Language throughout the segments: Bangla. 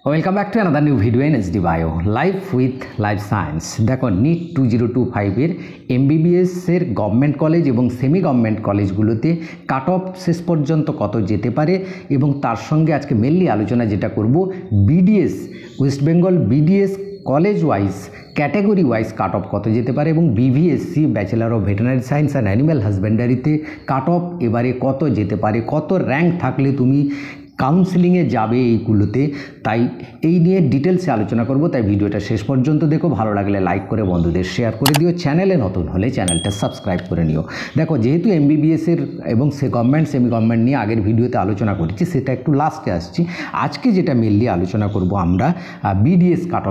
Welcome back to another new video in SD bio life with life science. দেখো নিট 2025-এর এমবিবিএসের গভর্নমেন্ট কলেজ এবং সেমি গভর্নমেন্ট কলেজগুলোতে কাট অফ শেষ পর্যন্ত কত যেতে পারে এবং তার সঙ্গে আজকে মেনলি আলোচনা যেটা করব BDS West Bengal BDS college wise category wise cut off কত যেতে পারে এবং BVSc bachelor of veterinary science and animal হাজবেন্ডারিতে কাট অফ এবারে কত যেতে পারে, কত র্যাঙ্ক থাকলে তুমি কাউন্সিলিংয়ে যাবে এইগুলোতে, তাই এই নিয়ে ডিটেলসে আলোচনা করব। তাই ভিডিওটা শেষ পর্যন্ত দেখো, ভালো লাগলে লাইক করে বন্ধুদের শেয়ার করে দিও, চ্যানেলে নতুন হলে চ্যানেলটা সাবস্ক্রাইব করে নিও। দেখো যেহেতু এমবিবিএসের এবং সে গভর্নমেন্ট সেমি গভর্নমেন্ট নিয়ে আগের ভিডিওতে আলোচনা করেছি, সেটা একটু লাস্টে আসছি। আজকে যেটা মেনলি আলোচনা করব আমরা বিডিএস কাট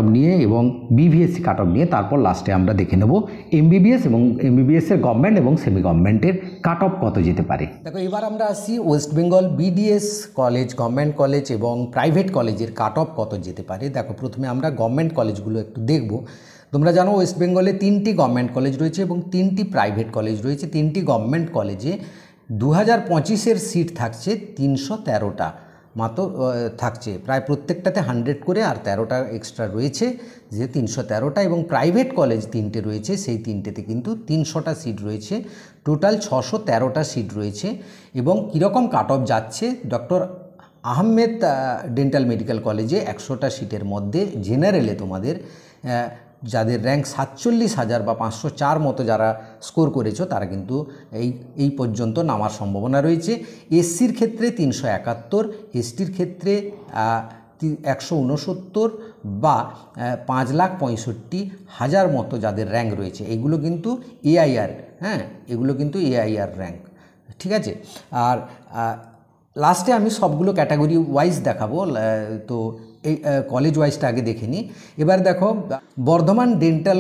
অফ নিয়ে এবং বিভিএসসি কাট অফ নিয়ে, তারপর লাস্টে আমরা দেখে নেব এমবিবিএস এবং এমবিবিএসের গভর্নমেন্ট এবং সেমি গভর্নমেন্টের কাট অফ কত যেতে পারে। দেখো এবার আমরা আসি West Bengal BDS college, government college এবং প্রাইভেট কলেজের কাট অফ কত যেতে পারে। দেখো প্রথমে আমরা গভর্নমেন্ট কলেজগুলো একটু দেখব। তোমরা জানো ওয়েস্ট বেঙ্গলে 3টি গভর্নমেন্ট কলেজ রয়েছে এবং 3টি প্রাইভেট কলেজ রয়েছে। 3টি গভর্নমেন্ট কলেজে 2025-এর সিট থাকছে 313টা মাত্র থাকছে, প্রায় প্রত্যেকটাতে 100 করে, আর 13টা এক্সট্রা রয়েছে যে 313টা। এবং প্রাইভেট কলেজ 3টে রয়েছে, সেই 3টেতে কিন্তু 300টা সিট রয়েছে, টোটাল 613টা সিট রয়েছে। এবং কীরকম কাট অফ যাচ্ছে, ডক্টর আহমেদ ডেন্টাল মেডিকেল কলেজে 100টা সিটের মধ্যে জেনারেলে তোমাদের যাদের র্যাঙ্ক 47,000 বা 504 মতো যারা স্কোর করেছো তারা কিন্তু এই পর্যন্ত নামার সম্ভাবনা রয়েছে। এসসির ক্ষেত্রে 371, এসটির ক্ষেত্রে 169 বা 5,65,000 মতো যাদের র্যাঙ্ক রয়েছে, এগুলো কিন্তু এআইআর, এগুলো কিন্তু এআইআর র্যাঙ্ক, ঠিক আছে। আর লাস্টে আমি সবগুলো ক্যাটাগরি ওয়াইজ দেখাবো, তো এই কলেজ ওয়াইজটা আগে দেখে নিই। এবার দেখো বর্ধমান ডেন্টাল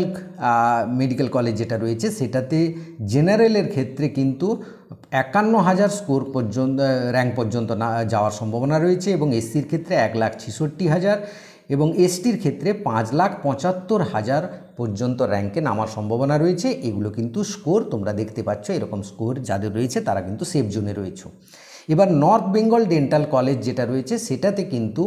মেডিকেল কলেজ যেটা রয়েছে, সেটাতে জেনারেলের ক্ষেত্রে কিন্তু 51,000 স্কোর পর্যন্ত র্যাঙ্ক পর্যন্ত না যাওয়ার সম্ভাবনা রয়েছে এবং এসসির ক্ষেত্রে 1,66,000 এবং এসটির ক্ষেত্রে 5,75,000 পর্যন্ত র্যাঙ্কে নামার সম্ভাবনা রয়েছে। এগুলো কিন্তু স্কোর তোমরা দেখতে পাচ্ছ, এরকম স্কোর যাদের রয়েছে তারা কিন্তু সেফ জোনে রয়েছে। এবার নর্থ বেঙ্গল ডেন্টাল কলেজ যেটা রয়েছে, সেটাতে কিন্তু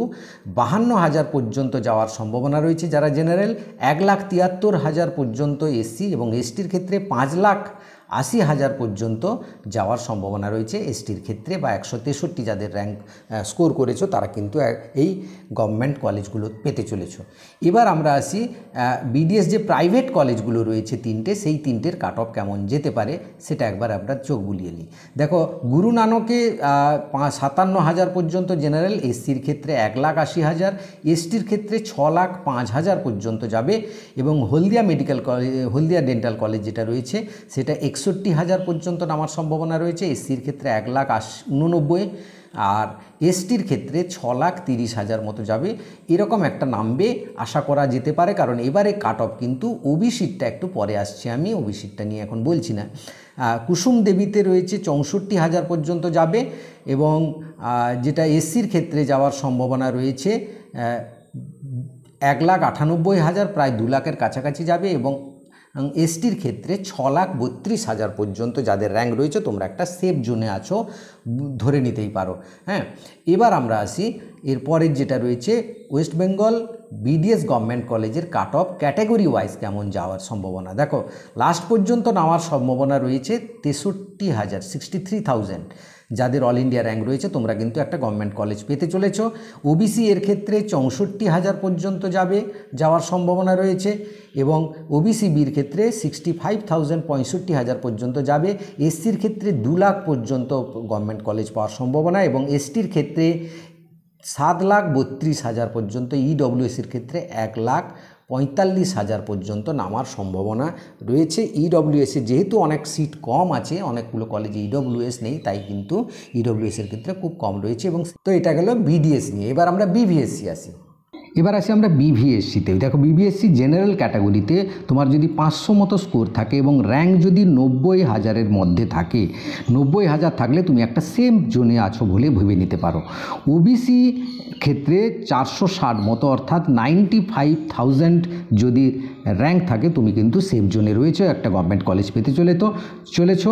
52,000 পর্যন্ত যাওয়ার সম্ভাবনা রয়েছে যারা জেনারেল, 1,73,000 পর্যন্ত এসসি এবং এসটির ক্ষেত্রে 5,80,000 পর্যন্ত যাওয়ার সম্ভাবনা রয়েছে এসটির ক্ষেত্রে, বা 163 যাদের র্যাঙ্ক স্কোর করেছো তারা কিন্তু এই গভর্নমেন্ট কলেজগুলো পেতে চলেছ। এবার আমরা আসি বিডিএস যে প্রাইভেট কলেজগুলো রয়েছে 3টে, সেই 3টের কাট অফ কেমন যেতে পারে সেটা একবার আমরা চোখ বুলিয়ে নিই। দেখো গুরু নানকে 57,000 পর্যন্ত জেনারেল, এসসির ক্ষেত্রে 1,80,000, এসটির ক্ষেত্রে 6,05,000 পর্যন্ত যাবে এবং হলদিয়া মেডিকেল কলেজ, হলদিয়া ডেন্টাল কলেজ যেটা রয়েছে সেটা 61,000 পর্যন্ত নামার সম্ভাবনা রয়েছে, এসসির ক্ষেত্রে 1,89,000 আর এসটির ক্ষেত্রে 6,30,000 মতো যাবে। এরকম একটা নামবে আশা করা যেতে পারে, কারণ এবারে কাট অফ কিন্তু ওবি সিটটা একটু পরে আসছে, আমি ওবি সিটটা নিয়ে এখন বলছি না। কুসুম দেবীতে রয়েছে 64,000 পর্যন্ত যাবে এবং যেটা এসসির ক্ষেত্রে যাওয়ার সম্ভাবনা রয়েছে 1,98,000, প্রায় 2 লাখের কাছাকাছি যাবে এবং এসটির ক্ষেত্রে 6,32,000 পর্যন্ত যাদের র্যাঙ্ক রয়েছে, তোমরা একটা সেফ জোনে আছো ধরে নিতেই পারো। এবার আমরা আসি এরপরের যেটা রয়েছে ওয়েস্ট বেঙ্গল বিডিএস গভর্নমেন্ট কলেজের কাট অফ ক্যাটাগরি ওয়াইজ কেমন যাওয়ার সম্ভাবনা। দেখো লাস্ট পর্যন্ত নামার সম্ভাবনা রয়েছে 63,000, 63,000 যাদের অল ইন্ডিয়া র্যাঙ্ক রয়েছে, তোমরা কিন্তু একটা গভর্নমেন্ট কলেজ পেতে চলেছ। ওবিসি এর ক্ষেত্রে 64,000 পর্যন্ত যাওয়ার সম্ভাবনা রয়েছে এবং ওবিসি বির ক্ষেত্রে 65,000, 65,000 পর্যন্ত যাবে। এসসির ক্ষেত্রে 2 লাখ পর্যন্ত গভর্নমেন্ট কলেজ পাওয়ার সম্ভাবনা এবং এসটির ক্ষেত্রে 7,32,000 পর্যন্ত, ইডব্লিউএসির ক্ষেত্রে 1,45,000 পর্যন্ত নামার সম্ভাবনা রয়েছে। ইডব্লিউএসি যেহেতু অনেক সিট কম আছে, অনেকগুলো কলেজে ইডব্লিউএস নেই, তাই কিন্তু ইডব্লিউএসির ক্ষেত্রে খুব কম রয়েছে। এবং তো এটা গেল বিডিএস নিয়ে। এবার আমরা বিভিএসসি আসি। এবার আসি আমরা বিভিএসসিতে। দেখো বিভিএসসি জেনারেল ক্যাটাগরিতে তোমার যদি 500 মতো স্কোর থাকে এবং র্যাঙ্ক যদি 90,000-এর মধ্যে থাকে, 90,000 থাকলে তুমি একটা সেম জোনে আছো বলে ভেবে নিতে পারো। ওবিসি ক্ষেত্রে 460 মতো অর্থাৎ 95,000 যদি র্যাঙ্ক থাকে তুমি কিন্তু সেফ জোনে রয়েছে, একটা গভর্নমেন্ট কলেজ পেতে চলেছ।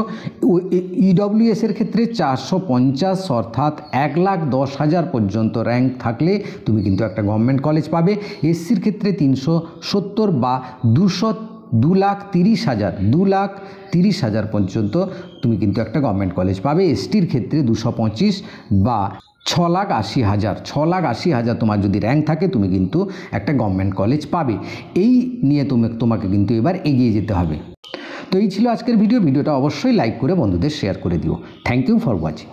ইডব্লিউএসের ক্ষেত্রে 450 অর্থাৎ 1,10,000 পর্যন্ত র্যাঙ্ক থাকলে তুমি কিন্তু একটা গভর্নমেন্ট কলেজ পাবে। এসসির ক্ষেত্রে 370 বা 2,30,000 পর্যন্ত তুমি কিন্তু একটা গভর্নমেন্ট কলেজ পাবে। এসটির ক্ষেত্রে 225 বা 6,80,000 তোমার যদি র্যাঙ্ক থাকে তুমি কিন্তু একটা গভর্নমেন্ট কলেজ পাবে। এই নিয়ে তোমাকে কিন্তু এবার এগিয়ে যেতে হবে। তো এই ছিল আজকের ভিডিওটা অবশ্যই লাইক করে বন্ধুদের শেয়ার করে দিও। Thank you for watching.